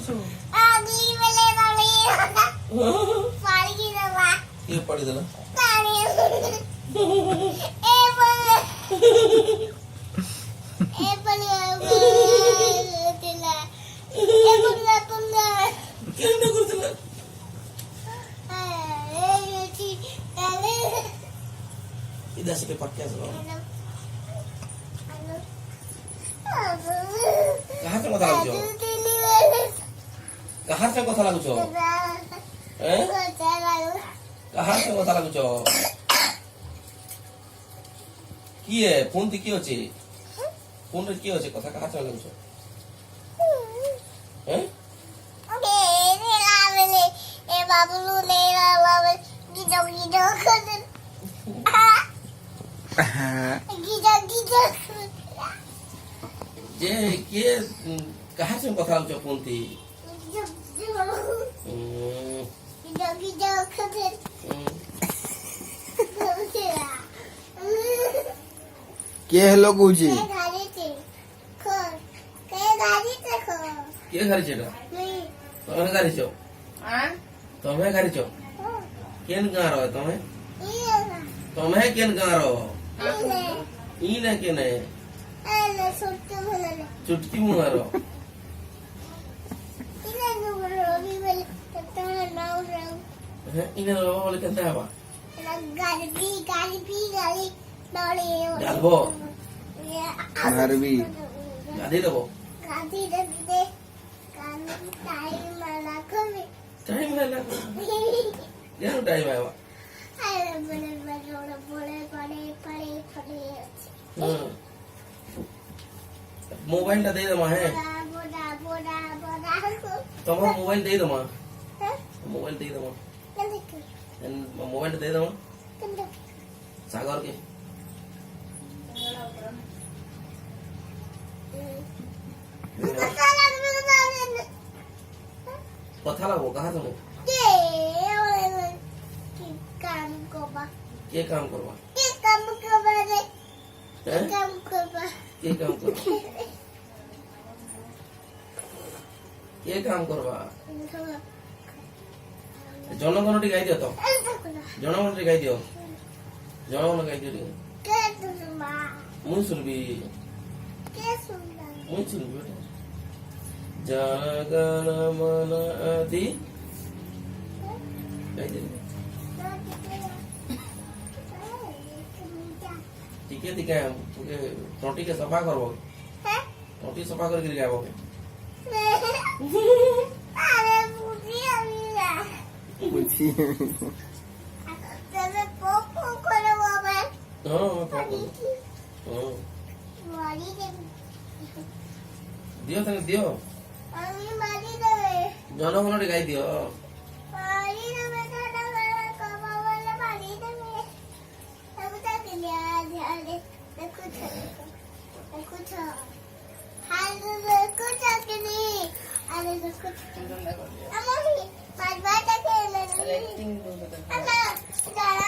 করছো? কে পাড়ি দিল? কেন করছিল? ইদা সাথে পাক্কে আসলো। কাহার সঙ্গে কথা লাগছো? কাহার সঙ্গে কথা লাগছো? কাহার সঙ্গে কথা লাগছো? কি হে ফোন দি কি হচ্ছে? ফোন রে কি হচ্ছে? কথা কাহার সঙ্গে লাগছো? হ্যাঁ যে কে কাহার সঙ্গে কথা লাগছো ফোন দি? কে হলো গুজি? কে গাড়িছে এটা? তুমি গাড়িছো? তুমি গাড়িছো? কেন গাঁর তুমি? তুমি কেন গাঁর? ই না কেনে? চুটকি মুহার ইনা বলে কেনতে হবা? গালবো মারবি গাদি দেবো টাইম লাগবে কেন টাইম আইবা মোবাইলটা দিয়ে দেবো হ্যাঁ তোমার মোবাইল দিয়ে দেবো মোবাইল দিয়ে দেবো মোবাইলটা দিয়ে দেবো সাগরকে কথা লাগবো কাহার সঙ্গে কে কাম করবা কে কাম করবা কে কাম করবা জনগণটি গাই দিও তো জনগণটি গাই দিও জনগণ গাই দিও মুই শুনবি মুই শুনবি জনগণ মন আদি গাই দিও ठीक है टोटी के सफा करबो टोटी सफा करके गायबो বুঝি हाँ पोको दियो तने दियो जनगण गाई दियो Acting